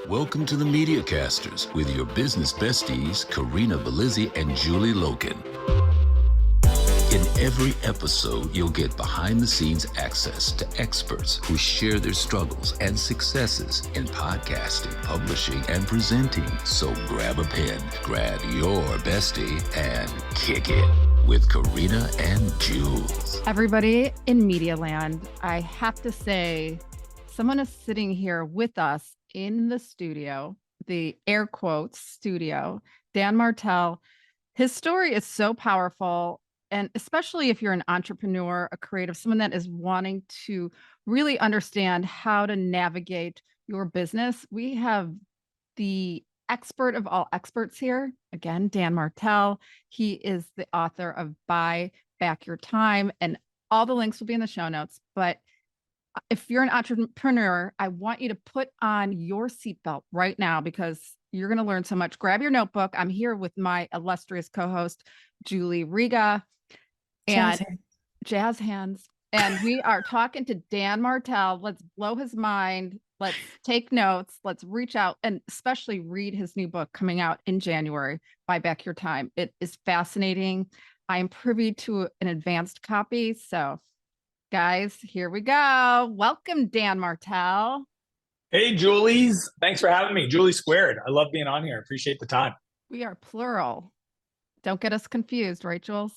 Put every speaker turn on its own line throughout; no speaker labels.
Welcome to the Mediacasters with your business besties, Karina Belizzi and Julie Loken. In every episode, you'll get behind-the-scenes access to experts who share their struggles and successes in podcasting, publishing, and presenting. So grab a pen, grab your bestie, and kick it with Karina and Jules.
Everybody in Media Land, I have to say, someone is sitting here with us in the studio, the air quotes studio, Dan Martell. His story is so powerful. And especially if you're an entrepreneur, a creative, someone that is wanting to really understand how to navigate your business, we have the expert of all experts here. Again, Dan Martell. He is the author of Buy Back Your Time, and all the links will be in the show notes. But if you're an entrepreneur, I want you to put on your seatbelt right now because you're going to learn so much. Grab your notebook. I'm here with my illustrious co-host, Julie Riga. And jazz hands. And we are talking to Dan Martell. Let's blow his mind. Let's take notes. Let's reach out and especially read his new book coming out in January, Buy Back Your Time. It is fascinating. I am privy to an advanced copy. So guys, here we go. Welcome, Dan Martell.
Hey, Julie's. Thanks for having me. Julie squared. I love being on here. Appreciate the time.
We are plural. Don't get us confused, right, Jules?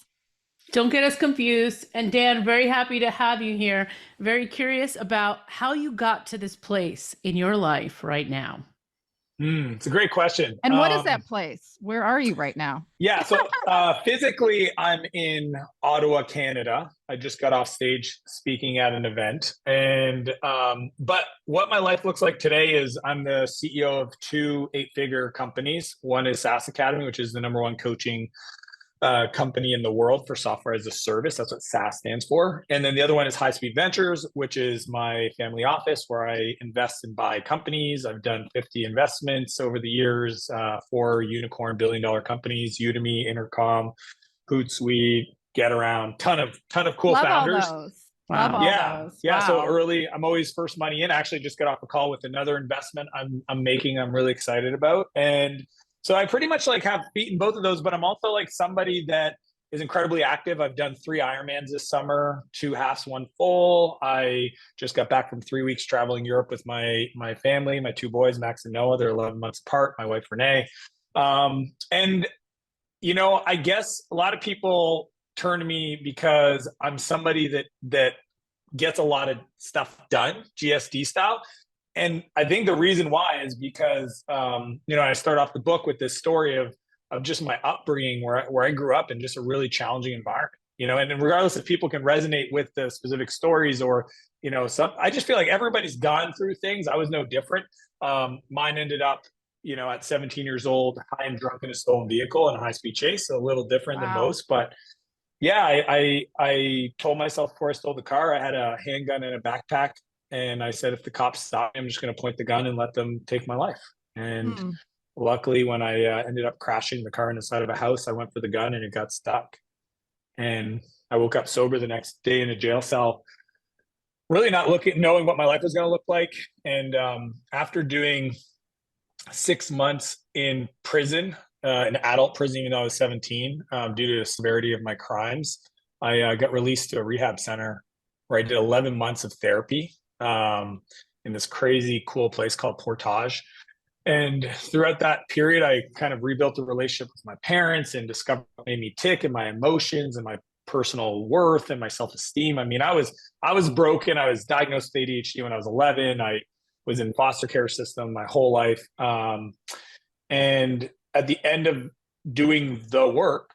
Don't get us confused. And Dan, very happy to have you here. Very curious about how you got to this place in your life right now.
It's a great question.
And what is that place? Where are you right now?
Yeah, so physically, I'm in Ottawa, Canada. I just got off stage speaking at an event. And but what my life looks like today is I'm the CEO of two 8-figure companies. One is SaaS Academy, which is the #1 coaching company in the world for software as a service. That's what SaaS stands for. And then the other one is High Speed Ventures, which is my family office where I invest and buy companies. I've done 50 investments over the years, 4 unicorn billion-dollar companies, Udemy, Intercom, Hootsuite, Get Around, ton of cool
Love
founders.
all those.
Wow.
Love all those.
Yeah.
Wow.
So early, I'm always first money in. I actually just got off a call with another investment I'm making. I'm really excited about. And so I pretty much like have feet in both of those, but I'm also like somebody that is incredibly active. I've done 3 Ironmans this summer, 2 halves, 1 full. I just got back from 3 weeks traveling Europe with my family, my 2 boys, Max and Noah. They're 11 months apart, my wife, Renee. And, you know, I guess a lot of people turn to me because I'm somebody that gets a lot of stuff done, GSD style. And I think the reason why is because, you know, I start off the book with this story of just my upbringing where I grew up in just a really challenging environment, you know, and regardless if people can resonate with the specific stories or, you know, I just feel like everybody's gone through things. I was no different. Mine ended up, you know, at 17 years old, high and drunk in a stolen vehicle in a high-speed chase, so a little different than most. But yeah, I told myself before I stole the car, I had a handgun in a backpack. And I said, if the cops stop me, I'm just going to point the gun and let them take my life. And luckily, when I ended up crashing the car on the side of a house, I went for the gun and it got stuck. And I woke up sober the next day in a jail cell, really not knowing what my life was going to look like. And after doing 6 months in prison, an adult prison, even though I was 17, due to the severity of my crimes, I got released to a rehab center where I did 11 months of therapy. In this crazy cool place called Portage. And throughout that period, I kind of rebuilt a relationship with my parents and discovered what made me tick and my emotions and my personal worth and my self-esteem. I mean, I was broken. I was diagnosed with ADHD when I was 11. I was in foster care system my whole life. And at the end of doing the work,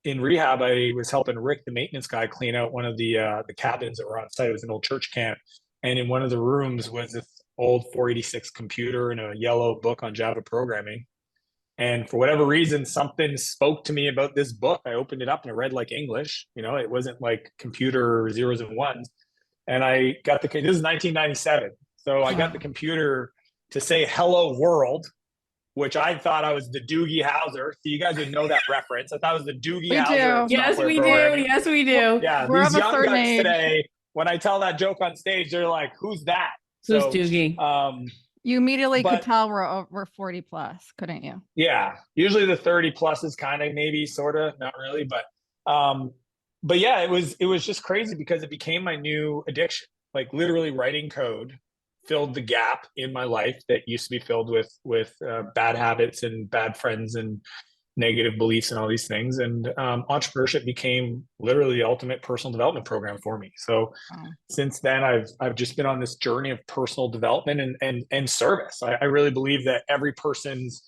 in rehab, I was helping Rick, the maintenance guy, clean out one of the cabins that were on site. It was an old church camp. And in one of the rooms was this old 486 computer and a yellow book on Java programming. And for whatever reason, something spoke to me about this book. I opened it up and it read like English. You know, it wasn't like computer zeros and ones. And I got this is 1997. So I got the computer to say hello world, which I thought I was the Doogie Howser. So you guys would know that reference. I thought it was the Doogie Howser.
Yes, we do. Yes, we do.
Yeah,
We're
these
of a
young
certain
guys
age.
today, when I tell that joke on stage, they're like, who's that?
Who's Doogie?
You immediately could
But
tell we're 40 plus, couldn't you?
yeah, usually the 30 plus is kind of maybe sort of not really, but yeah, it was just crazy because it became my new addiction. Like literally writing code filled the gap in my life that used to be filled with bad habits and bad friends and negative beliefs and all these things. And entrepreneurship became literally the ultimate personal development program for me. So
Wow.
since then, I've just been on this journey of personal development and service. I really believe that every person's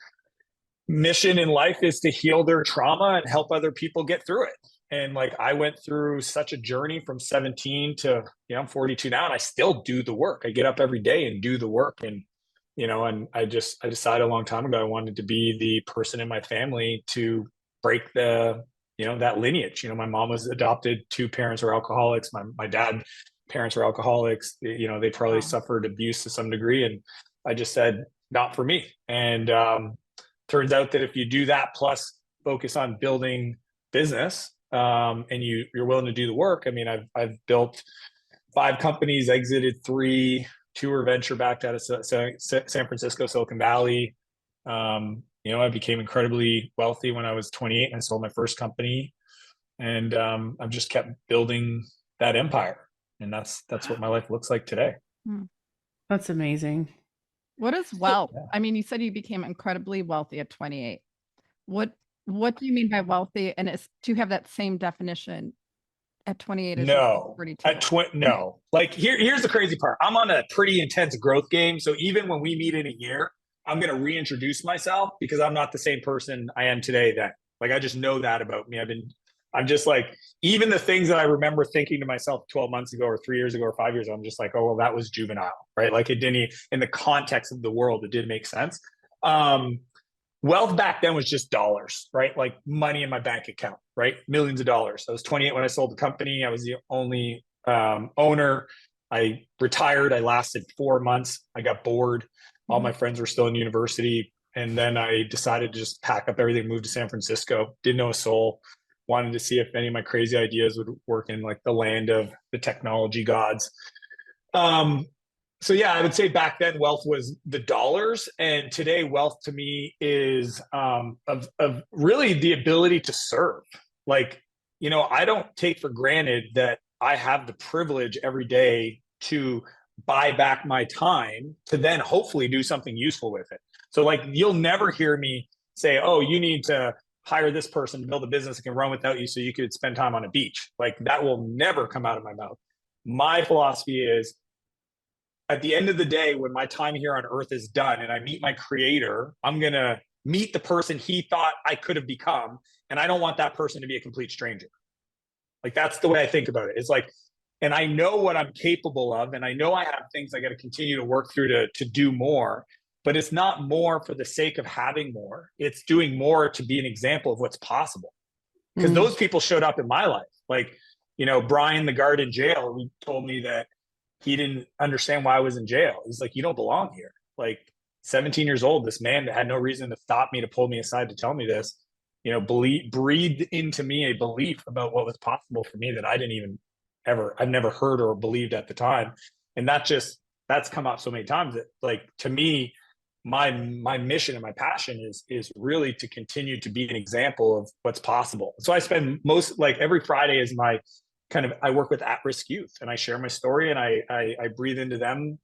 mission in life is to heal their trauma and help other people get through it. And like I went through such a journey from 17 to, I'm 42 now, and I still do the work. I get up every day and do the work. And and I decided a long time ago I wanted to be the person in my family to break that lineage. My mom was adopted. Two parents were alcoholics. My dad parents were alcoholics. They probably suffered abuse to some degree. And I just said, not for me. And turns out that if you do that, plus focus on building business, and you're willing to do the work. I mean, I've built 5 companies, exited 3, 2 were venture backed out of San Francisco, Silicon Valley. I became incredibly wealthy when I was 28 and I sold my first company. And I've just kept building that empire. And that's what my life looks like today.
That's amazing.
What is wealth?
Yeah.
I mean, you said you became incredibly wealthy at 28. What do you mean by wealthy? And do you have that same definition at 28 as
No,
42?
no. Like here's the crazy part. I'm on a pretty intense growth game. So even when we meet in a year, I'm going to reintroduce myself because I'm not the same person I am today then. Like, I just know that about me. I'm just like, even the things that I remember thinking to myself 12 months ago or 3 years ago or 5 years ago, I'm just like, oh, well, that was juvenile, right? Like it didn't, in the context of the world, it didn't make sense. Wealth back then was just dollars, right? Like money in my bank account, right? Millions of dollars. I was 28 when I sold the company. I was the only owner. I retired. I lasted 4 months. I got bored. All my friends were still in university. And then I decided to just pack up everything, move to San Francisco. Didn't know a soul. Wanted to see if any of my crazy ideas would work in like the land of the technology gods. So yeah, I would say back then wealth was the dollars, and today wealth to me is of really the ability to serve. Like, I don't take for granted that I have the privilege every day to buy back my time to then hopefully do something useful with it. So like, you'll never hear me say, oh, you need to hire this person to build a business that can run without you so you could spend time on a beach. Like, that will never come out of my mouth. My philosophy is, at the end of the day, when my time here on earth is done and I meet my creator, I'm going to meet the person he thought I could have become. And I don't want that person to be a complete stranger. Like, that's the way I think about it. It's like, and I know what I'm capable of, and I know I have things I got to continue to work through to do more, but it's not more for the sake of having more. It's doing more to be an example of what's possible. Because those people showed up in my life. Like, Brian, the guard in jail, he told me that he didn't understand why I was in jail. He's like, you don't belong here. Like, 17 years old, this man that had no reason to stop me, to pull me aside to tell me this, breathed into me a belief about what was possible for me that I didn't even I've never heard or believed at the time. And that's come up so many times that, like, to me, my mission and my passion is really to continue to be an example of what's possible. So I spend every Friday is my I work with at-risk youth, and I share my story, and I breathe into them,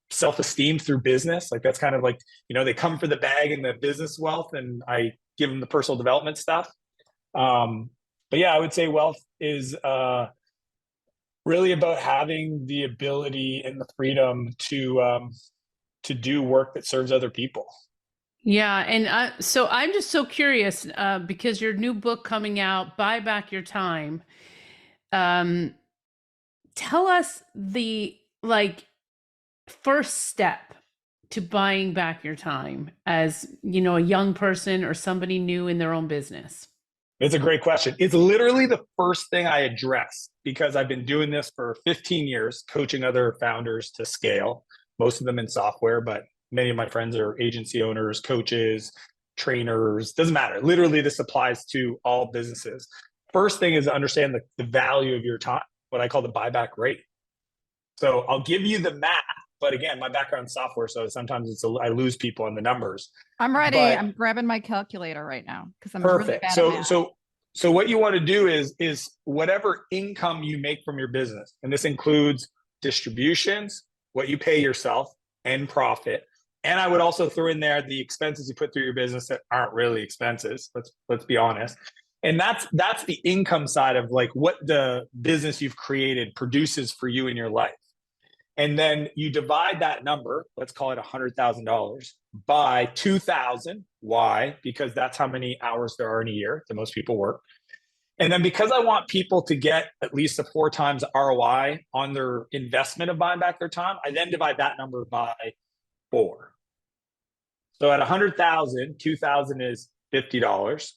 self-esteem through business. Like, that's kind of like, they come for the bag and the business wealth, and I give them the personal development stuff. But yeah, I would say wealth is really about having the ability and the freedom to do work that serves other people.
Yeah. And so I'm just so curious because your new book coming out, Buy Back Your Time. Tell us the first step to buying back your time as, a young person or somebody new in their own business.
It's a great question. It's literally the first thing I address because I've been doing this for 15 years, coaching other founders to scale, most of them in software, but many of my friends are agency owners, coaches, trainers, doesn't matter. Literally, this applies to all businesses. First thing is to understand the value of your time, what I call the buyback rate. So I'll give you the math But again, my background's software, so sometimes I lose people in the numbers.
I'm ready.
But
I'm grabbing my calculator right now because I'm really
perfect.
bad at math.
So what you want to do is whatever income you make from your business, and this includes distributions, what you pay yourself, and profit. And I would also throw in there the expenses you put through your business that aren't really expenses. Let's be honest. And that's the income side of like what the business you've created produces for you in your life. And then you divide that number, let's call it $100,000, by 2,000. Why? Because that's how many hours there are in a year that most people work. And then because I want people to get at least a 4 times ROI on their investment of buying back their time, I then divide that number by 4. So at 100,000, 2,000 is $50.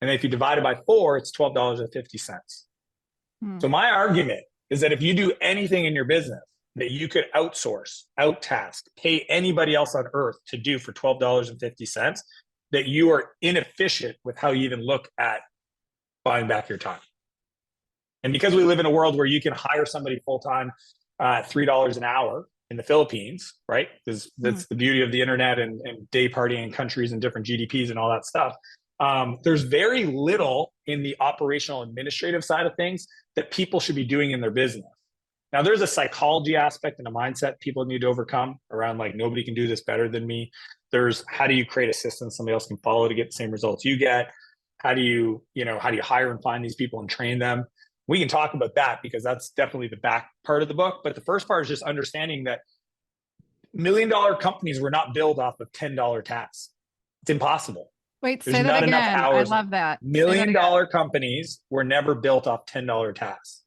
And if you divide it by 4, it's $12.50. So my argument is that if you do anything in your business that you could outsource, outtask, pay anybody else on earth to do for $12.50, that you are inefficient with how you even look at buying back your time. And because we live in a world where you can hire somebody full-time at $3 an hour in the Philippines, right? Because that's the beauty of the internet and day partying countries and different GDPs and all that stuff. There's very little in the operational administrative side of things that people should be doing in their business. Now, there's a psychology aspect and a mindset people need to overcome around like, nobody can do this better than me. There's how do you create a system somebody else can follow to get the same results you get? How do you hire and find these people and train them? We can talk about that because that's definitely the back part of the book. But the first part is just understanding that $1 million companies were not built off of $10 tasks. It's impossible.
Wait,
There's
say that
not
again.
enough hours.
I love that.
$1 million companies were never built off $10 tasks.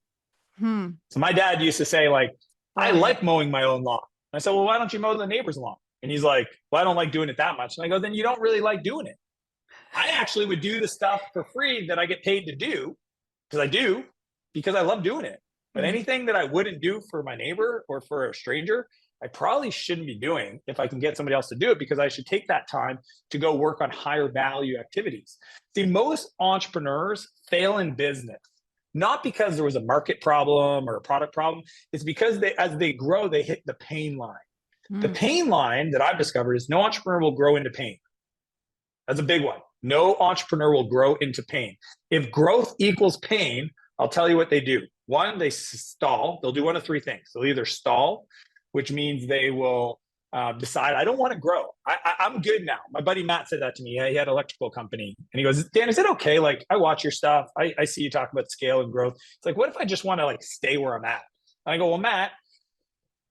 So my dad used to say, like, I like mowing my own lawn. I said, well, why don't you mow the neighbor's lawn? And he's like, well, I don't like doing it that much. And I go, then you don't really like doing it. I actually would do the stuff for free that I get paid to do, because I love doing it. But anything that I wouldn't do for my neighbor or for a stranger, I probably shouldn't be doing if I can get somebody else to do it, because I should take that time to go work on higher value activities. See, most entrepreneurs fail in business, not because there was a market problem or a product problem. It's because as they grow, they hit the pain line. The pain line that I've discovered is no entrepreneur will grow into pain. That's a big one. No entrepreneur will grow into pain. If growth equals pain, I'll tell you what they do. One, they stall. They'll do one of 3 things. They'll either stall, which means they will decide, I don't want to grow. I'm good now. My buddy Matt said that to me. He had an electrical company. And he goes, Dan, is it okay? Like, I watch your stuff. I see you talk about scale and growth. It's like, what if I just want to like stay where I'm at? And I go, well, Matt,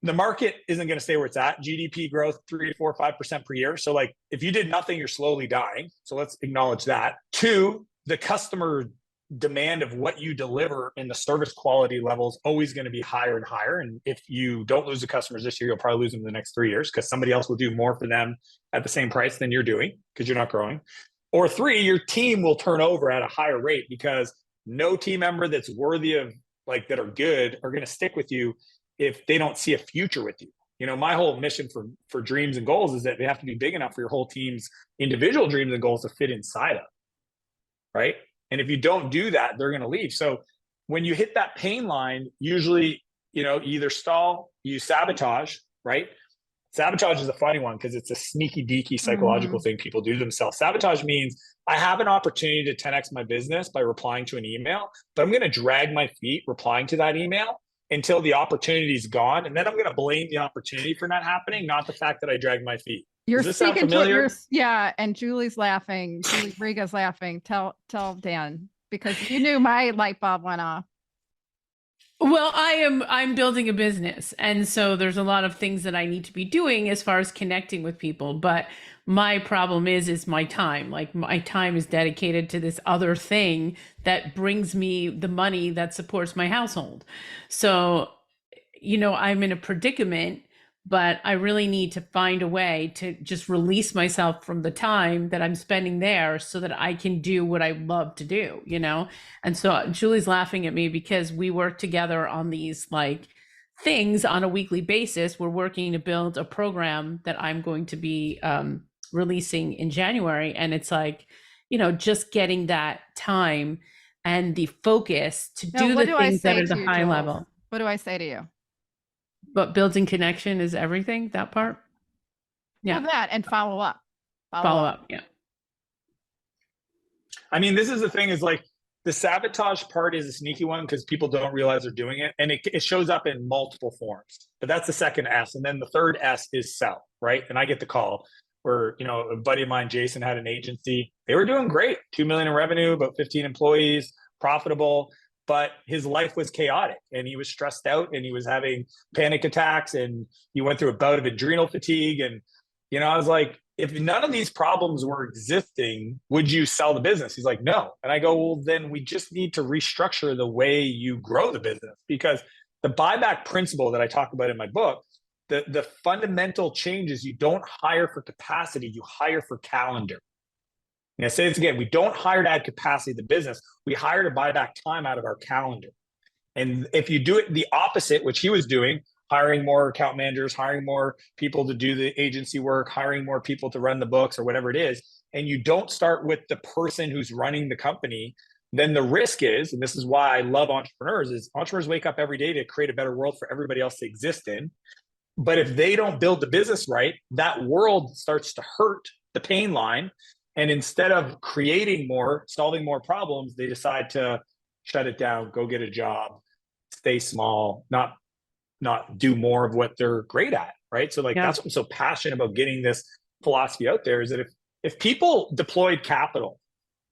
the market isn't going to stay where it's at. GDP growth, 3, 4, 5% per year. So like, if you did nothing, you're slowly dying. So let's acknowledge that. 2, the customer demand of what you deliver and the service quality level is always going to be higher and higher. And if you don't lose the customers this year, you'll probably lose them in the next 3 years because somebody else will do more for them at the same price than you're doing because you're not growing. Or 3, your team will turn over at a higher rate because no team member that's worthy of like that are good are going to stick with you if they don't see a future with you. You know, my whole mission for dreams and goals is that they have to be big enough for your whole team's individual dreams and goals to fit inside of, right? And if you don't do that, they're going to leave. So when you hit that pain line, usually, you either stall, you sabotage, right? Sabotage is a funny one because it's a sneaky deaky psychological thing people do to themselves. Sabotage means I have an opportunity to 10x my business by replying to an email, but I'm going to drag my feet replying to that email until the opportunity's gone. And then I'm going to blame the opportunity for not happening, not the fact that I dragged my feet.
You're
Does this sound
speaking
familiar?
yeah. And Julie's laughing. Julie Riga's laughing. Tell Dan, because you knew my light bulb went off.
Well, I'm building a business. And so there's a lot of things that I need to be doing as far as connecting with people. But my problem is my time. Like my time is dedicated to this other thing that brings me the money that supports my household. So, I'm in a predicament, but I really need to find a way to just release myself from the time that I'm spending there so that I can do what I love to do, And so Julie's laughing at me because we work together on these like things on a weekly basis. We're working to build a program that I'm going to be releasing in January. And it's like, just getting that time and the focus to do the things that are the high level.
What do I say to you?
But building connection is everything, that part? Yeah.
Well, that and follow up.
Follow up. Yeah.
I mean, this is the thing is like the sabotage part is a sneaky one because people don't realize they're doing it. And it shows up in multiple forms. But that's the second S. And then the third S is sell, right? And I get the call where, you know, a buddy of mine, Jason, had an agency. They were doing great, 2 million in revenue, about 15 employees, profitable. But his life was chaotic and he was stressed out and he was having panic attacks and he went through a bout of adrenal fatigue. And, you know, I was like, if none of these problems were existing, would you sell the business? He's like, no. And I go, well, then we just need to restructure the way you grow the business, because the buyback principle that I talk about in my book, the fundamental change is you don't hire for capacity, you hire for calendar. And I say this again, we don't hire to add capacity to the business. We hire to buy back time out of our calendar. And if you do it the opposite, which he was doing, hiring more account managers, hiring more people to do the agency work, hiring more people to run the books or whatever it is, and you don't start with the person who's running the company, then the risk is, and this is why I love entrepreneurs, is entrepreneurs wake up every day to create a better world for everybody else to exist in. But if they don't build the business right, that world starts to hurt the pain line. And instead of creating more, solving more problems, they decide to shut it down, go get a job, stay small, not do more of what they're great at, right? So like, that's what I'm so passionate about getting this philosophy out there, is that if people deployed capital,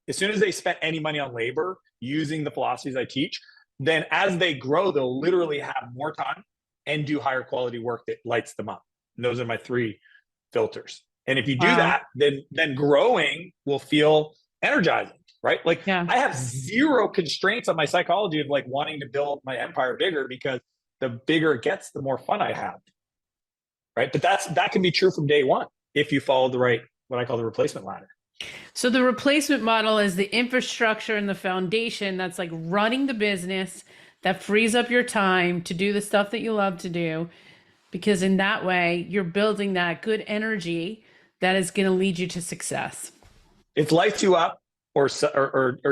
as soon as they spent any money on labor using the philosophies I teach, then as they grow, they'll literally have more time and do higher quality work that lights them up. And those are my 3 filters. And if you do that, then growing will feel energizing, right? Like I have 0 constraints on my psychology of like wanting to build my empire bigger, because the bigger it gets, the more fun I have, right? But that can be true from day one if you follow the right, what I call the replacement ladder.
So the replacement model is the infrastructure and the foundation that's like running the business, that frees up your time to do the stuff that you love to do, because in that way you're building that good energy that is going to lead you to success.
It lights you up or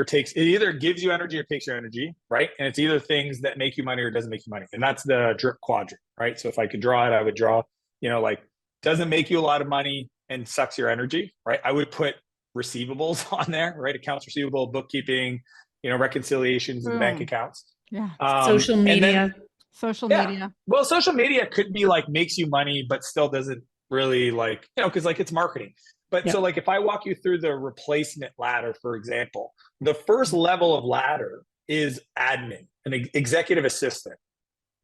takes, it either gives you energy or takes your energy, right? And it's either things that make you money or doesn't make you money. And that's the drip quadrant, right? So if I could draw it, I would draw, you know, like doesn't make you a lot of money and sucks your energy, right? I would put receivables on there, right? Accounts receivable, bookkeeping, you know, reconciliations and bank accounts.
Yeah.
Social media.
Social media.
Well, social media could be like makes you money, but still doesn't really like, you know, because like it's marketing. But so like if I walk you through the replacement ladder, for example, the first level of ladder is admin, an executive assistant.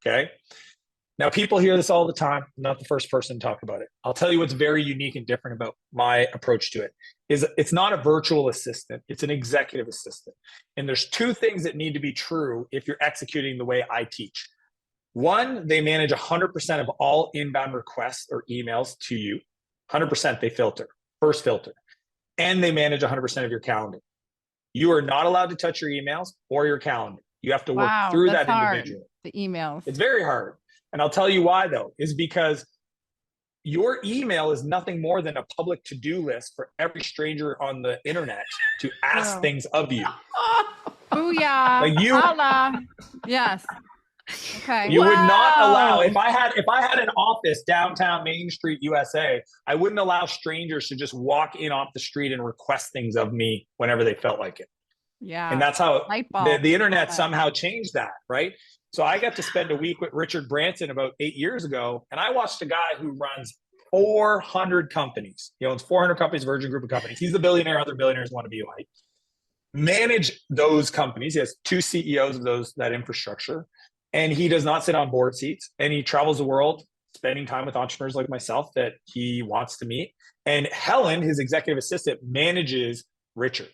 Okay. Now people hear this all the time. I'm not the first person to talk about it. I'll tell you what's very unique and different about my approach to it is it's not a virtual assistant. It's an executive assistant. And there's 2 things that need to be true if you're executing the way I teach. One, they manage 100% of all inbound requests or emails to you. 100% they filter. First filter. And they manage 100% of your calendar. You are not allowed to touch your emails or your calendar. You have to work through that individually.
The emails.
It's very hard. And I'll tell you why, though, is because your email is nothing more than a public to-do list for every stranger on the internet to ask things of you.
Booyah.
Like you,
yes. Okay.
You would not allow, if I had an office downtown Main Street, USA, I wouldn't allow strangers to just walk in off the street and request things of me whenever they felt like it.
Yeah.
And that's how the internet somehow changed that, right? So I got to spend a week with Richard Branson about 8 years ago, and I watched a guy who runs 400 companies. He owns 400 companies, Virgin Group of companies. He's the billionaire other billionaires want to be like. Manage those companies. He has 2 CEOs of that infrastructure. And he does not sit on board seats, and he travels the world spending time with entrepreneurs like myself that he wants to meet. And Helen, his executive assistant, manages Richard.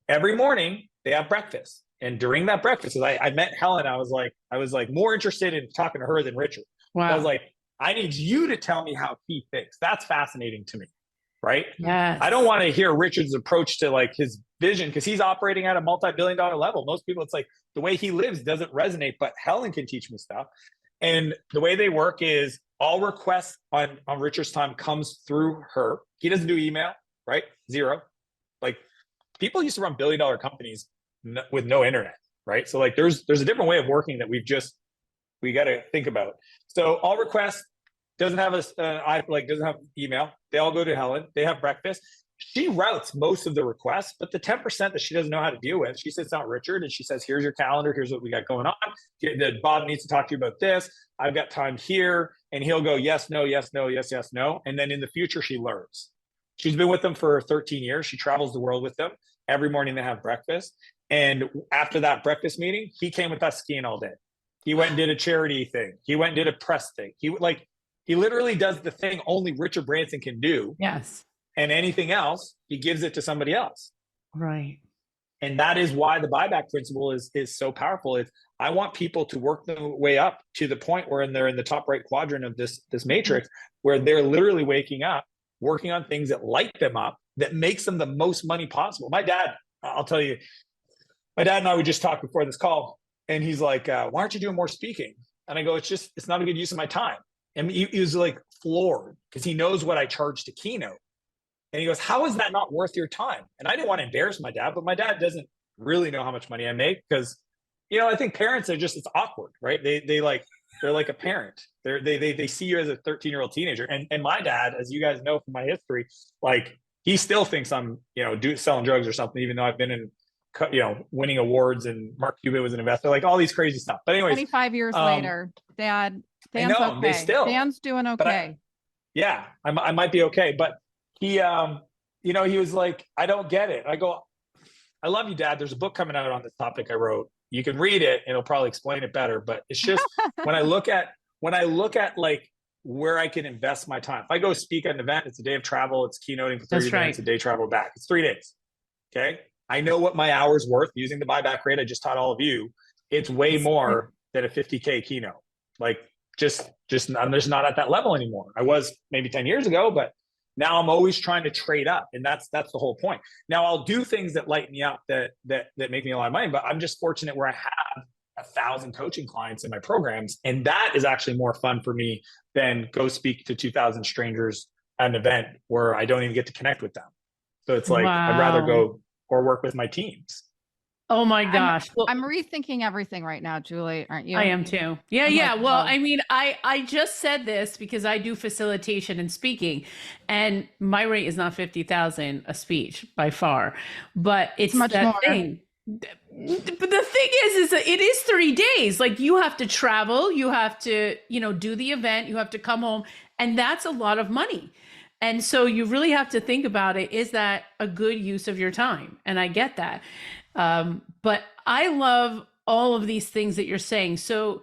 Every morning they have breakfast. And during that breakfast, I met Helen, I was like more interested in talking to her than Richard.
Wow.
I was like, I need you to tell me how he thinks. That's fascinating to me. Right?
Yes.
I don't want to hear Richard's approach to like his vision because he's operating at a multi-billion-dollar level. Most people, it's like the way he lives doesn't resonate, but Helen can teach me stuff. And the way they work is all requests on Richard's time comes through her. He doesn't do email, right? 0. Like people used to run billion-dollar companies with no internet, right? So like there's a different way of working that we've just we got to think about. So all requests doesn't have doesn't have email. They all go to Helen. They have breakfast. She routes most of the requests, but the 10% that she doesn't know how to deal with, she sits down Richard and she says, here's your calendar. Here's what we got going on. Bob needs to talk to you about this. I've got time here. And he'll go, yes, no, yes, no, yes, yes, no. And then in the future, she learns. She's been with them for 13 years. She travels the world with them. Every morning they have breakfast. And after that breakfast meeting, he came with us skiing all day. He went and did a charity thing. He went and did a press thing. He literally does the thing only Richard Branson can do.
Yes.
And anything else, he gives it to somebody else.
Right.
And that is why the buyback principle is so powerful. I want people to work their way up to the point where they're in the top right quadrant of this matrix, where they're literally waking up, working on things that light them up, that makes them the most money possible. My dad, I'll tell you, my dad and I would just talk before this call, and he's like, why aren't you doing more speaking? And I go, it's not a good use of my time. And he was like floored because he knows what I charge to keynote. And he goes, how is that not worth your time? And I didn't want to embarrass my dad, but my dad doesn't really know how much money I make because, I think parents are it's awkward, right? They're like a parent. They see you as a 13-year-old teenager. And my dad, as you guys know from my history, he still thinks I'm, selling drugs or something, even though I've been in, winning awards and Mark Cuban was an investor, like all these crazy stuff. But anyways,
25 years later, Dan's okay.
They still,
Dan's doing okay.
I might be okay. But he, he was like, I don't get it. I go, I love you, Dad. There's a book coming out on this topic I wrote. You can read it and it'll probably explain it better. But it's just when I look at like where I can invest my time. If I go speak at an event, it's a day of travel. It's keynoting for 30 minutes, a day travel back. It's 3 days. Okay. I know what my hour's worth using the buyback rate. I just taught all of you. It's way more than a 50K keynote. I'm just not at that level anymore. I was maybe 10 years ago, but now I'm always trying to trade up. And that's the whole point. Now I'll do things that light me up that make me a lot of money, but I'm just fortunate where I have 1,000 coaching clients in my programs. And that is actually more fun for me than go speak to 2,000 strangers at an event where I don't even get to connect with them. So it's like, wow. I'd rather go or work with my teams.
Oh my gosh.
I'm rethinking everything right now, Julie, aren't you?
I am too. Yeah. Well, I mean, I just said this because I do facilitation and speaking, and my rate is not 50,000 a speech by far, but it's much that more. Thing. But the thing is that it is 30 days. Like you have to travel, you have to, do the event, you have to come home, and that's a lot of money. And so you really have to think about it. Is that a good use of your time? And I get that. But I love all of these things that you're saying. So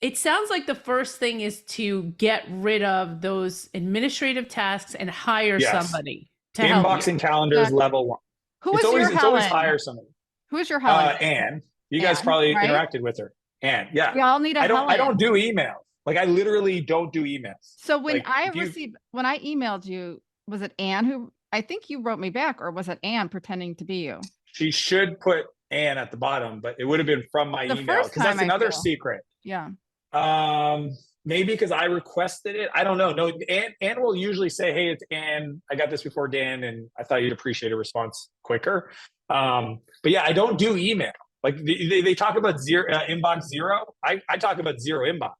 it sounds like the first thing is to get rid of those administrative tasks and hire somebody to help you.
Inboxing calendars, level 1.
It's always
hire somebody.
Who is your Helen?
Anne. You guys probably interacted with her. Anne, yeah.
We all need a Helen.
I don't do emails. Like I literally don't do emails.
So when I emailed you, was it Anne who, I think you wrote me back, or was it Anne pretending to be you?
She should put Anne at the bottom, but it would have been from my email because that's another secret.
Yeah.
Maybe because I requested it. I don't know. No, Anne will usually say, hey, it's Anne. I got this before Dan, and I thought you'd appreciate a response quicker. But yeah, I don't do email. Like they talk about inbox zero. I talk about zero inbox.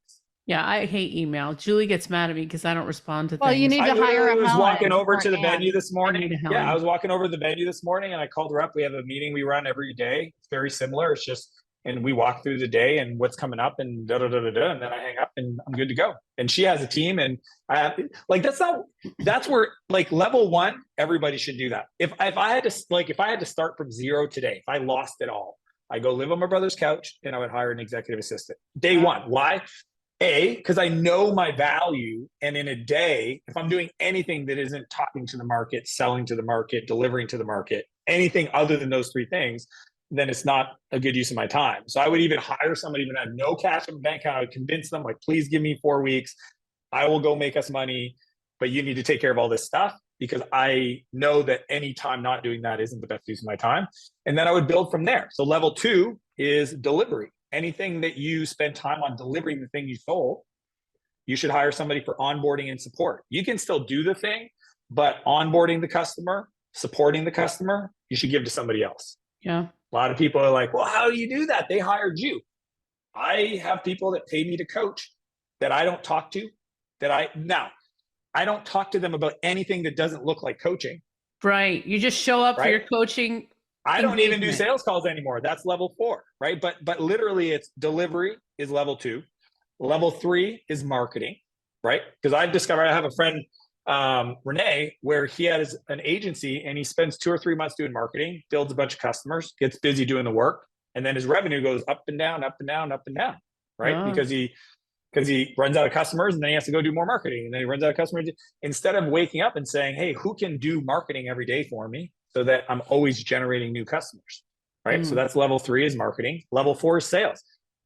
Yeah, I hate email. Julie gets mad at me because I don't respond to things.
Well, you need to hire a Helen.
I was walking over to the venue this morning. Yeah, I was walking over to the venue this morning and I called her up. We have a meeting we run every day. It's very similar. It's just, and we walk through the day and what's coming up and and then I hang up and I'm good to go. And she has a team and that's where like level 1, everybody should do that. If I had to start from zero today, if I lost it all, I go live on my brother's couch and I would hire an executive assistant. Day 1. Why? Because I know my value. And in a day, if I'm doing anything that isn't talking to the market, selling to the market, delivering to the market, anything other than those 3 things, then it's not a good use of my time. So I would even hire somebody even had no cash in the bank account. I would convince them, like, please give me 4 weeks. I will go make us money, but you need to take care of all this stuff because I know that any time not doing that isn't the best use of my time. And then I would build from there. So level 2 is delivery. Anything that you spend time on delivering the thing you sold, you should hire somebody for onboarding and support. You can still do the thing, but onboarding the customer, supporting the customer, you should give to somebody else.
Yeah.
A lot of people are like, well, how do you do that? They hired you. I have people that pay me to coach that I don't talk to, I don't talk to them about anything that doesn't look like coaching.
Right. You just show up for your coaching.
I don't even do
engagement.
sales calls anymore. That's level 4, right? But literally it's delivery is level 2. Level 3 is marketing, right? Because I've discovered, I have a friend, Renee, where he has an agency and he spends 2 or 3 months doing marketing, builds a bunch of customers, gets busy doing the work, and then his revenue goes up and down, up and down, up and down, right?
Oh.
Because he runs out of customers and then he has to go do more marketing, and then he runs out of customers. Instead of waking up and saying, hey, who can do marketing every day for me so that I'm always generating new customers, right? So that's level 3 is marketing. Level 4 is sales.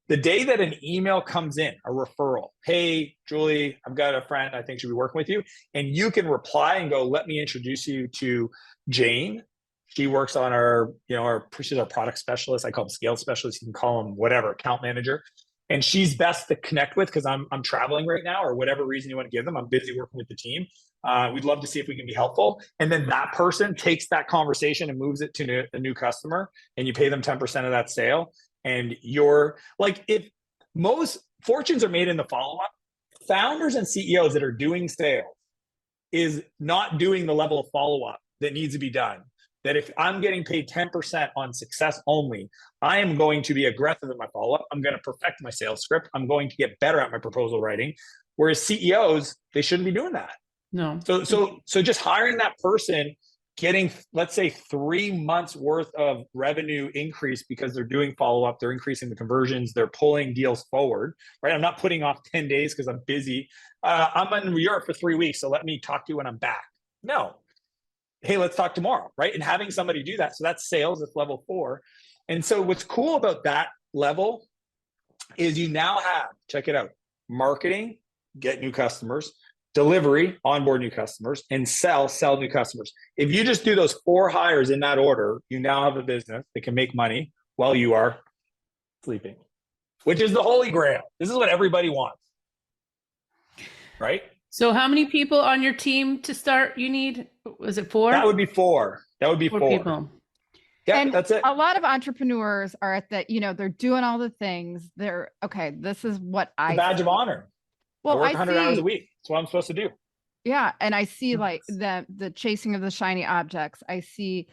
The day that an email comes in, a referral, hey, Julie, I've got a friend I think should be working with you. And you can reply and go, let me introduce you to Jane. She works on she's our product specialist. I call them scale specialists. You can call them whatever, account manager. And she's best to connect with because I'm traveling right now, or whatever reason you want to give them. I'm busy working with the team. We'd love to see if we can be helpful. And then that person takes that conversation and moves it to a new customer, and you pay them 10% of that sale. And you're like, if most fortunes are made in the follow-up, founders and CEOs that are doing sales is not doing the level of follow-up that needs to be done. That if I'm getting paid 10% on success only, I am going to be aggressive in my follow-up. I'm going to perfect my sales script. I'm going to get better at my proposal writing. Whereas CEOs, they shouldn't be doing that.
No.
So just hiring that person, getting, let's say, 3 months worth of revenue increase because they're doing follow-up, they're increasing the conversions, they're pulling deals forward, right? I'm not putting off 10 days because I'm busy. I'm in Europe for 3 weeks, so let me talk to you when I'm back. No. Hey, let's talk tomorrow, right? And having somebody do that. So that's sales, it's level 4. And so what's cool about that level is you now have, check it out, marketing, get new customers, delivery, onboard new customers, and sell new customers. If you just do those 4 hires in that order, you now have a business that can make money while you are sleeping, which is the holy grail. This is what everybody wants, right?
So how many people on your team to start you need? Was it 4?
That would be 4. That would be
4
4
people.
Yeah,
And
that's it.
a lot of entrepreneurs are at that, they're doing all the things. They're okay. This is what
The badge of honor.
Well,
I work 100 hours a week. That's what I'm supposed to do.
Yeah. And I see like the chasing of the shiny objects. I see,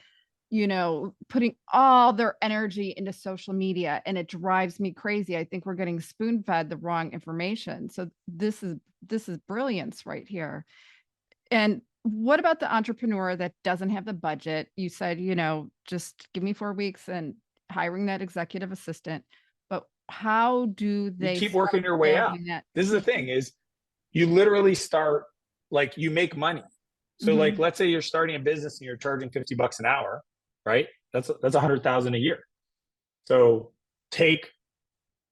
putting all their energy into social media, and it drives me crazy. I think we're getting spoon fed the wrong information. So this is brilliance right here. And what about the entrepreneur that doesn't have the budget? You said, just give me 4 weeks and hiring that executive assistant. But how do they
keep working your way up? This is the thing, is you literally start, like, you make money. So like, let's say you're starting a business and you're charging $50 an hour, right? That's $100,000 a year. So take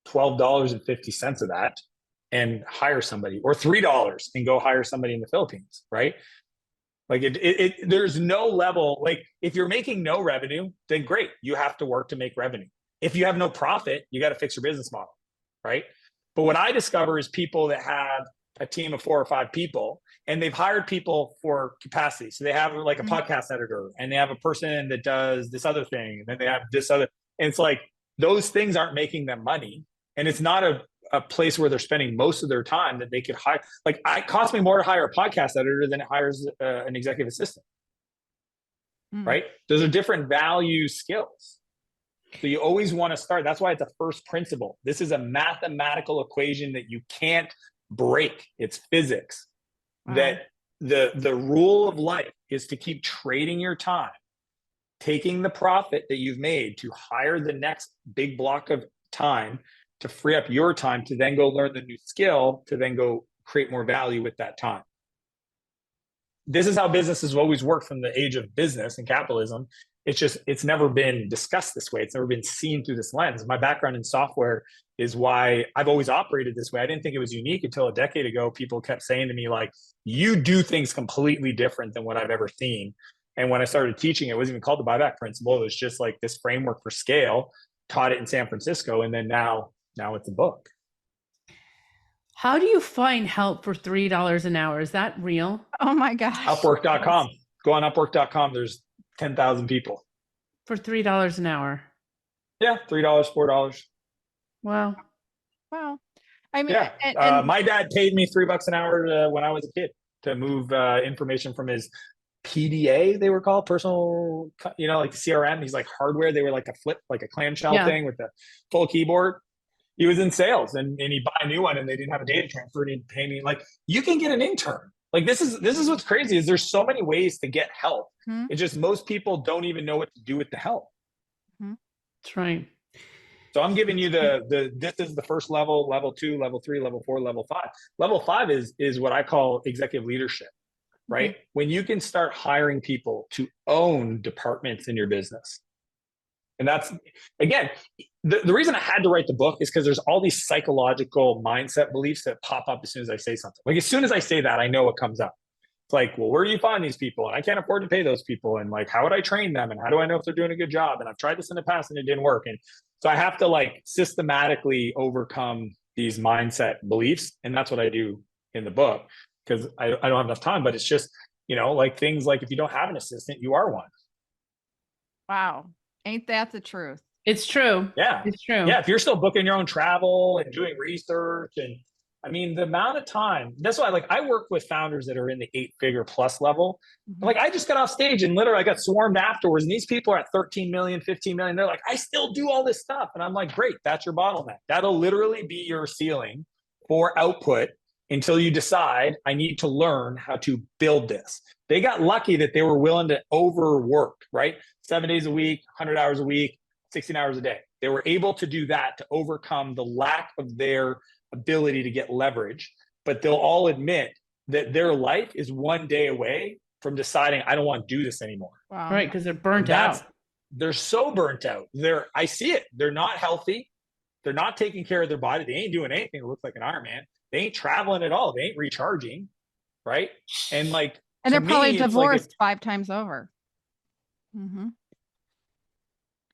$12.50 of that and hire somebody, or $3 and go hire somebody in the Philippines, right? Like there's no level. Like if you're making no revenue, then great. You have to work to make revenue. If you have no profit, you got to fix your business model, right? But what I discover is people that have a team of 4 or 5 people, and they've hired people for capacity. So they have like a podcast editor, and they have a person that does this other thing, and then they have this other, and it's like, those things aren't making them money. And it's not a place where they're spending most of their time that they could hire. Like, it costs me more to hire a podcast editor than it hires an executive assistant, right? Those are different value skills. So you always want to start. That's why it's a first principle. This is a mathematical equation that you can't break. It's physics. Wow. That the rule of life is to keep trading your time, taking the profit that you've made to hire the next big block of time, to free up your time to then go learn the new skill, to then go create more value with that time. This is how businesses have always worked from the age of business and capitalism. It's never been discussed this way. It's never been seen through this lens. My background in software is why I've always operated this way. I didn't think it was unique until a decade ago. People kept saying to me, like, you do things completely different than what I've ever seen. And when I started teaching, it wasn't even called the buyback principle. It was just like this framework for scale, taught it in San Francisco. And then now it's a book.
How do you find help for $3 an hour? Is that real?
Oh my gosh.
Upwork.com. Go on Upwork.com. There's 10,000 people.
For $3 an hour?
Yeah, $3, $4.
Wow.
Wow. I mean,
Yeah.
and
My dad paid me $3 an hour when I was a kid to move information from his PDA, they were called, personal, like the CRM. He's like hardware. They were like a flip, like a clamshell thing with the full keyboard. He was in sales and he'd buy a new one and they didn't have a data transfer and he'd pay me. Like, you can get an intern. Like, this is what's crazy is there's so many ways to get help. It's just most people don't even know what to do with the help.
That's right.
So I'm giving you this is the first level, level 2, level 3, level 4, level 5. Level 5 is what I call executive leadership, right? When you can start hiring people to own departments in your business. And that's, again, the reason I had to write the book is because there's all these psychological mindset beliefs that pop up as soon as I say something. Like, as soon as I say that, I know what comes up. It's like, well, where do you find these people? And I can't afford to pay those people. And like, how would I train them? And how do I know if they're doing a good job? And I've tried this in the past and it didn't work. And so I have to like systematically overcome these mindset beliefs. And that's what I do in the book, because I don't have enough time, but it's just, like things like, if you don't have an assistant, you are one.
wow. Ain't that the truth?
It's true.
Yeah.
It's true.
Yeah. If you're still booking your own travel and doing research, and I mean, the amount of time, that's why, like, I work with founders that are in the 8-figure plus level. Like, I just got off stage and literally I got swarmed afterwards. And these people are at 13 million, 15 million. They're like, I still do all this stuff. And I'm like, great. That's your bottleneck. That'll literally be your ceiling for output until you decide, I need to learn how to build this. They got lucky that they were willing to overwork, right? 7 days a week, 100 hours a week, 16 hours a day. They were able to do that to overcome the lack of their ability to get leverage, but they'll all admit that their life is one day away from deciding, I don't want to do this anymore.
Wow.
Right, because they're burnt out.
They're so burnt out. I see it. They're not healthy. They're not taking care of their body. They ain't doing anything that looks like an Iron Man. They ain't traveling at all. They ain't recharging, right? And like,
And they're probably
it's like
divorced 5 times over.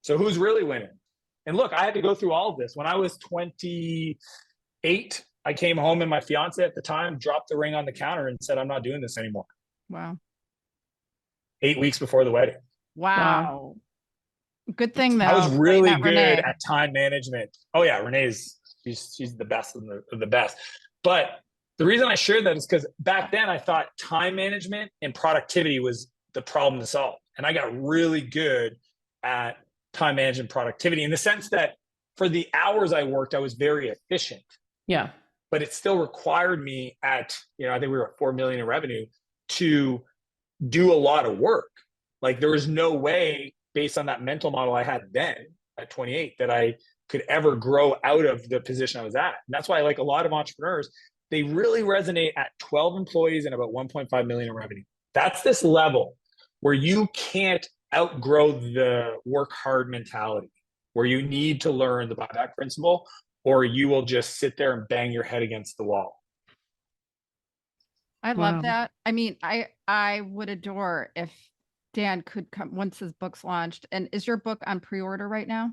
So who's really winning? And look, I had to go through all of this. When I was 28, I came home and my fiance at the time dropped the ring on the counter and said, I'm not doing this anymore.
Wow.
8 weeks before the wedding.
Wow. Good thing though.
I was really good
Renee.
at time management. Oh yeah, Renee's she's the best of the best. But the reason I shared that is because back then I thought time management and productivity was the problem to solve. And I got really good at time management productivity in the sense that for the hours I worked, I was very efficient.
Yeah.
But it still required me at, I think we were at 4 million in revenue to do a lot of work. Like, there was no way, based on that mental model I had then at 28, that I could ever grow out of the position I was at. And that's why, like, a lot of entrepreneurs, they really resonate at 12 employees and about 1.5 million in revenue. That's this level where you can't outgrow the work hard mentality, where you need to learn the buyback principle, or you will just sit there and bang your head against the wall.
I love that. I mean, I would adore if Dan could come once his book's launched. And is your book on pre-order right now?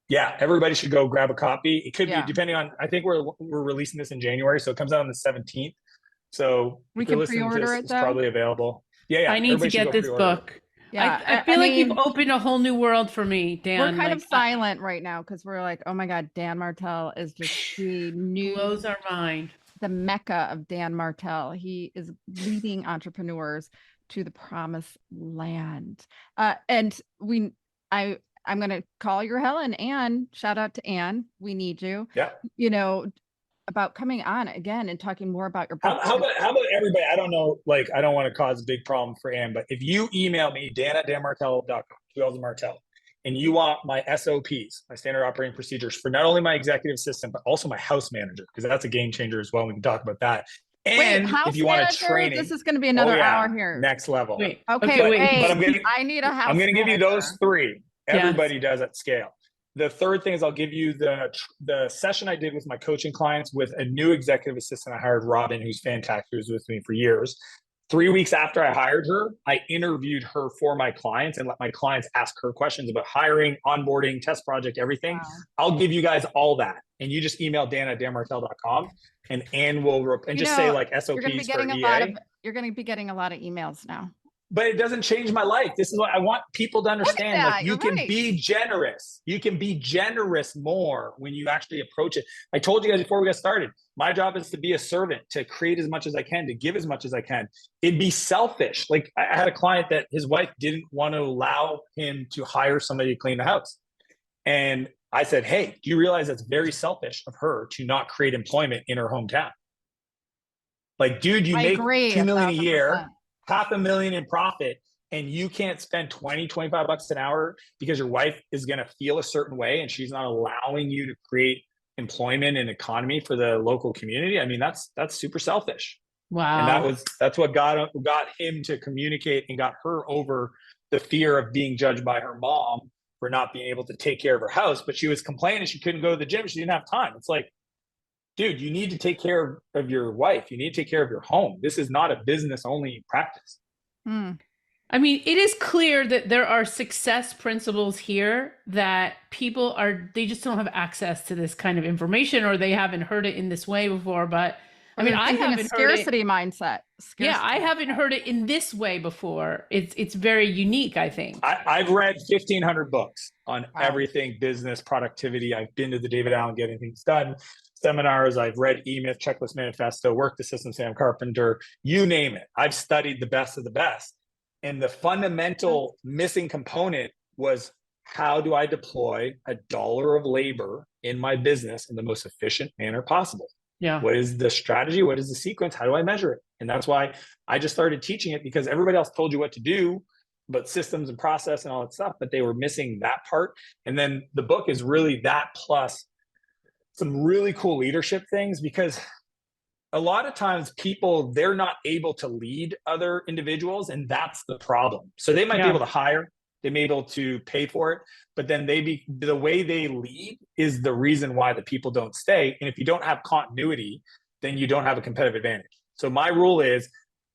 Yeah, everybody should go grab a copy. It could be, depending on, I think we're releasing this in January, so it comes out on the 17th. So
we can pre-order it,
it's probably available. Yeah.
I need to get this book. Yeah, I feel like you've opened a whole new world for me, Dan.
We're kind of silent right now because we're like, oh my God, Dan Martell is just the new,
blows our mind.
The mecca of Dan Martell. He is leading entrepreneurs to the promised land. And I'm going to call your Helen. Anne, shout out to Anne. We need you.
Yeah.
About coming on again and talking more about your book.
How about everybody? I don't know, like, I don't want to cause a big problem for Anne, but if you email me, dan@danmartell.com, 2 L's in Martell, and you want my SOPs, my standard operating procedures for not only my executive assistant, but also my house manager, because that's a game changer as well. We can talk about that. And if you want a training,
this is going to be another hour here.
Next level.
Wait.
But
I need a house.
I'm going to give you those 3. Everybody does at scale. The third thing is I'll give you the session I did with my coaching clients with a new executive assistant I hired, Robin, who's fantastic, who's with me for years. 3 weeks after I hired her, I interviewed her for my clients and let my clients ask her questions about hiring, onboarding, test project, everything. Wow. I'll give you guys all that. And you just email dan@danmartell.com and Anne will, and just say like SOPs for EA.
You're going to be getting a lot of emails now.
but it doesn't change my life. This is what I want people to understand. Like, you can be generous. You can be generous more when you actually approach it. I told you guys before we got started, my job is to be a servant, to create as much as I can, to give as much as I can. It'd be selfish. Like, I had a client that his wife didn't want to allow him to hire somebody to clean the house. And I said, hey, do you realize that's very selfish of her to not create employment in her hometown? Like, dude, you make $2 million a year, $500,000 in profit, and you can't spend $20-$25 an hour because your wife is going to feel a certain way and she's not allowing you to create employment and economy for the local community. I mean, that's super selfish.
Wow.
And that's what got him to communicate and got her over the fear of being judged by her mom for not being able to take care of her house. But she was complaining she couldn't go to the gym. She didn't have time. It's like, dude, you need to take care of your wife. You need to take care of your home. This is not a business only practice.
I mean, it is clear that there are success principles here that people they just don't have access to this kind of information, or they haven't heard it in this way before. But I mean, I haven't
scarcity mindset.
Yeah, I haven't heard it in this way before. It's very unique, I think.
I've read 1,500 books on everything business, productivity. I've been to the David Allen Getting Things Done seminars. I've read E-Myth, Checklist Manifesto, Work the System, Sam Carpenter, you name it. I've studied the best of the best. And the fundamental missing component was, how do I deploy $1 of labor in my business in the most efficient manner possible?
Yeah.
What is the strategy? What is the sequence? How do I measure it? And that's why I just started teaching it, because everybody else told you what to do, but systems and process and all that stuff, but they were missing that part. And then the book is really that plus some really cool leadership things, because a lot of times people, they're not able to lead other individuals, and that's the problem. So they might be able to hire, they may be able to pay for it, but then the way they lead is the reason why the people don't stay. And if you don't have continuity, then you don't have a competitive advantage. So my rule is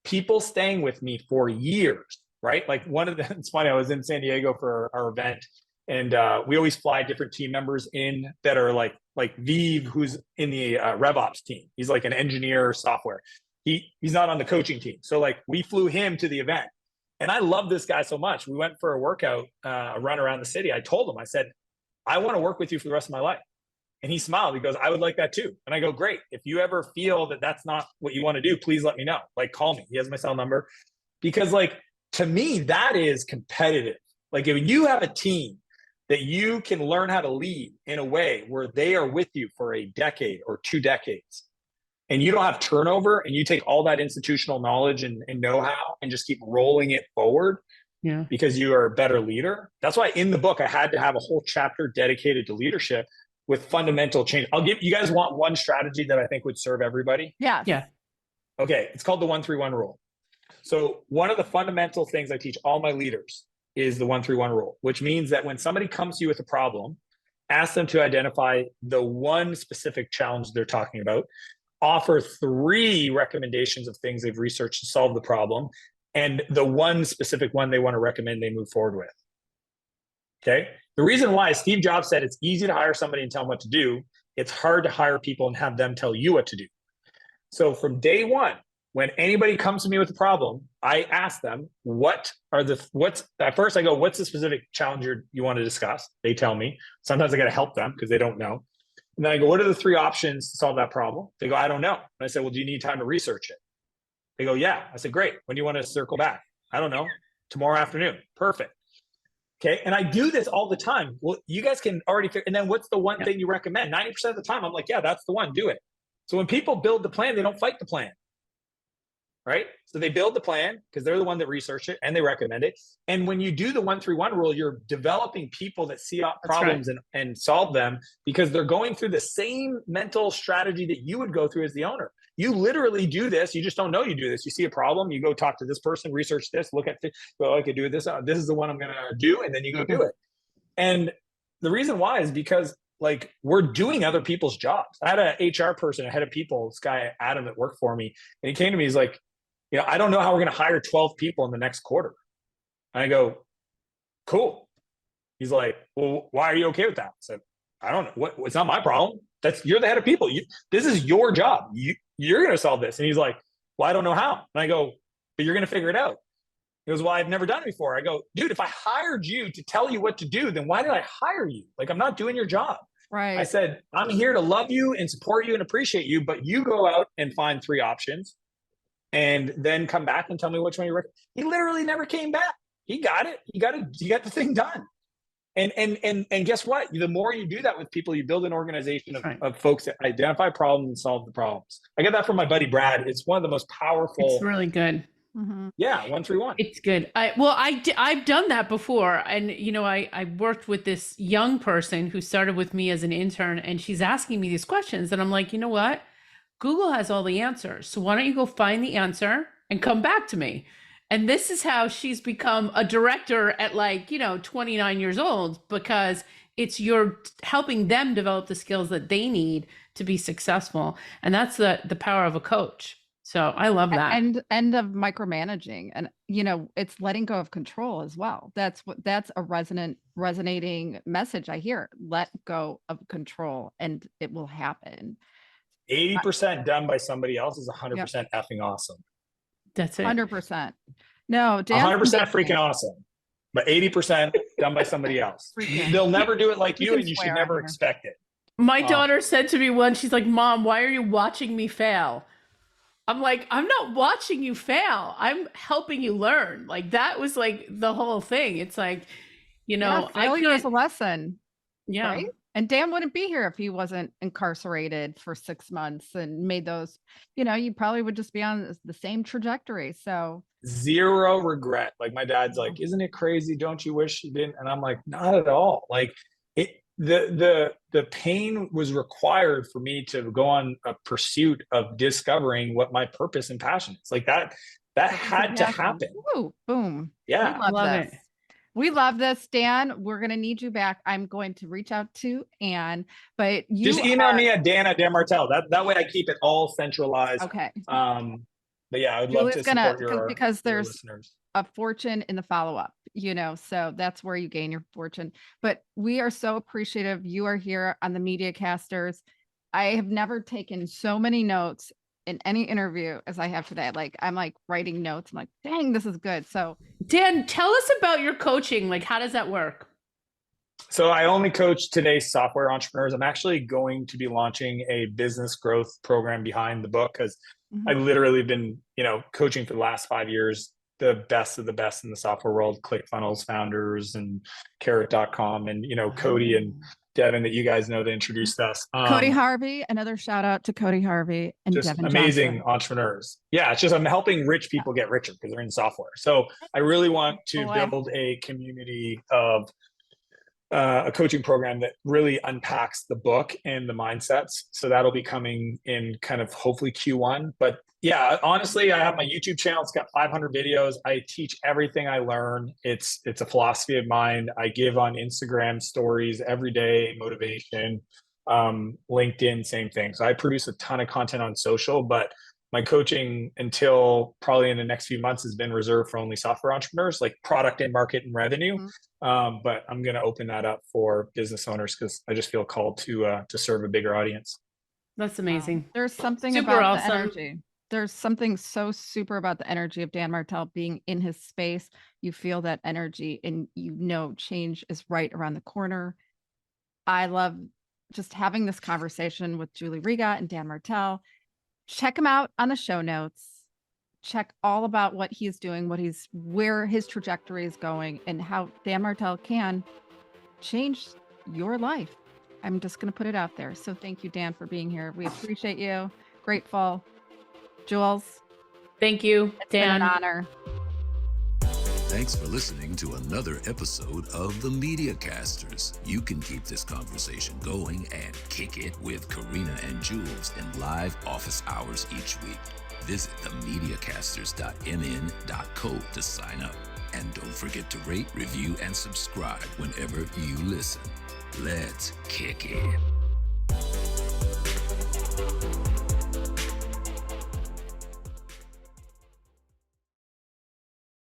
people staying with me for years, right? Like it's funny, I was in San Diego for our event, and we always fly different team members in that are like Vive, who's in the RevOps team. He's like an engineer software. He's not on the coaching team. So like we flew him to the event. And I love this guy so much. We went for a workout, a run around the city. I told him, I said, I want to work with you for the rest of my life. And he smiled. He goes, I would like that too. And I go, great. If you ever feel that that's not what you want to do, please let me know. Like, call me. He has my cell number. Because like, to me, that is competitive. Like, if you have a team that you can learn how to lead in a way where they are with you for a decade or 2 decades, and you don't have turnover, and you take all that institutional knowledge and know-how and just keep rolling it forward, because you are a better leader. That's why in the book, I had to have a whole chapter dedicated to leadership with fundamental change. You guys want one strategy that I think would serve everybody?
Yeah.
Okay. It's called the 1-3-1 rule. So one of the fundamental things I teach all my leaders is the 1-3-1 rule, which means that when somebody comes to you with a problem, ask them to identify the one specific challenge they're talking about, offer 3 recommendations of things they've researched to solve the problem, and the one specific one they want to recommend they move forward with. Okay. The reason why Steve Jobs said it's easy to hire somebody and tell them what to do. It's hard to hire people and have them tell you what to do. So from day one, when anybody comes to me with a problem, I ask them, at first I go, what's the specific challenge you want to discuss? They tell me. Sometimes I got to help them because they don't know. And then I go, what are the 3 options to solve that problem? They go, I don't know. And I said, well, do you need time to research it? They go, yeah. I said, great. When do you want to circle back? I don't know. Tomorrow afternoon. Perfect. Okay. And I do this all the time. Well, you guys can already figure. And then what's the one thing you recommend? 90% of the time, I'm like, yeah, that's the one. Do it. So when people build the plan, they don't fight the plan. Right? So they build the plan because they're the one that researched it and they recommend it. And when you do the 1-3-1 rule, you're developing people that see problems and solve them, because they're going through the same mental strategy that you would go through as the owner. You literally do this. You just don't know you do this. You see a problem, you go talk to this person, research this, look at this, go, I could do this. This is the one I'm going to do. And then you go do it. And the reason why is because like we're doing other people's jobs. I had an HR person, a head of people, this guy, Adam, that worked for me. And he came to me, he's like, I don't know how we're going to hire 12 people in the next quarter. And I go, cool. He's like, well, why are you okay with that? I said, I don't know. It's not my problem. You're the head of people. This is your job. You're going to solve this. And he's like, well, I don't know how. And I go, but you're going to figure it out. He goes, well, I've never done it before. I go, dude, if I hired you to tell you what to do, then why did I hire you? Like, I'm not doing your job.
Right.
I said, I'm here to love you and support you and appreciate you, but you go out and find 3 options and then come back and tell me which one you recommend. He literally never came back. He got it. He got the thing done. And guess what? The more you do that with people, you build an organization of folks that identify problems and solve the problems. I get that from my buddy Brad. It's one of the most powerful.
It's really good.
Mm-hmm.
Yeah, 131.
It's good. I've done that before, and I worked with this young person who started with me as an intern, and she's asking me these questions, and I'm like, you know what? Google has all the answers, so why don't you go find the answer and come back to me? And this is how she's become a director at 29 years old, because you're helping them develop the skills that they need to be successful, and that's the power of a coach. So I love that.
And end of micromanaging, and it's letting go of control as well. That's a resonating message I hear. Let go of control and it will happen.
80% done by somebody else is 100% effing awesome.
That's it.
100%. No,
100% freaking awesome. But 80% done by somebody else. They'll never do it like you, and you should never expect it.
My daughter said to me once, she's like, Mom, why are you watching me fail? I'm like, I'm not watching you fail. I'm helping you learn. Like, that was like the whole thing. It's like,
failure is a lesson.
Yeah.
Right? And Dan wouldn't be here if he wasn't incarcerated for 6 months and made those, you probably would just be on the same trajectory. So
0 regret. Like, my dad's like, isn't it crazy? Don't you wish you didn't? And I'm like, not at all. Like, the pain was required for me to go on a pursuit of discovering what my purpose and passion is. Like, that had to happen.
Ooh, boom.
Yeah.
We love this. We love this, Dan. We're going to need you back. I'm going to reach out to Anne, but you
just email me at Dan@Dan_Martell. That way I keep it all centralized.
Okay.
But yeah, I would love to support your
because there's
listeners.
A fortune in the follow-up, so that's where you gain your fortune. But we are so appreciative you are here on the Media Casters. I have never taken so many notes in any interview as I have today. Like, I'm like writing notes. I'm like, dang, this is good. So
Dan, tell us about your coaching. Like, how does that work?
So I only coach today's software entrepreneurs. I'm actually going to be launching a business growth program behind the book, because I've literally been, coaching for the last 5 years, the best of the best in the software world, ClickFunnels founders and Carrot.com, and, Cody and Devin that you guys know that introduced us.
Cody Harvey, another shout out to Cody Harvey and
just
Devin
amazing
Johnson.
Entrepreneurs. Yeah, it's just I'm helping rich people get richer because they're in software. So I really want to build a community of a coaching program that really unpacks the book and the mindsets. So that'll be coming in kind of hopefully Q1. But yeah, honestly, I have my YouTube channel. It's got 500 videos. I teach everything I learn. It's a philosophy of mine. I give on Instagram stories every day, motivation, LinkedIn, same thing. So I produce a ton of content on social, but my coaching until probably in the next few months has been reserved for only software entrepreneurs, like product and market and revenue. But I'm going to open that up for business owners because I just feel called to serve a bigger audience.
That's amazing.
Wow. There's something
Super
about
awesome.
the energy. There's something so super about the energy of Dan Martell being in his space. You feel that energy and change is right around the corner. I love just having this conversation with Julie Riga and Dan Martell. Check him out on the show notes. Check all about what he's doing, where his trajectory is going, and how Dan Martell can change your life. I'm just going to put it out there. So thank you, Dan, for being here. We appreciate you. Grateful. Jules.
Thank you,
It's
Dan.
been an honor.
Thanks for listening to another episode of The Media Casters. You can keep this conversation going and kick it with Karina and Jules in live office hours each week. Visit themediacasters.mn.co to sign up. And don't forget to rate, review, and subscribe whenever you listen. Let's kick it.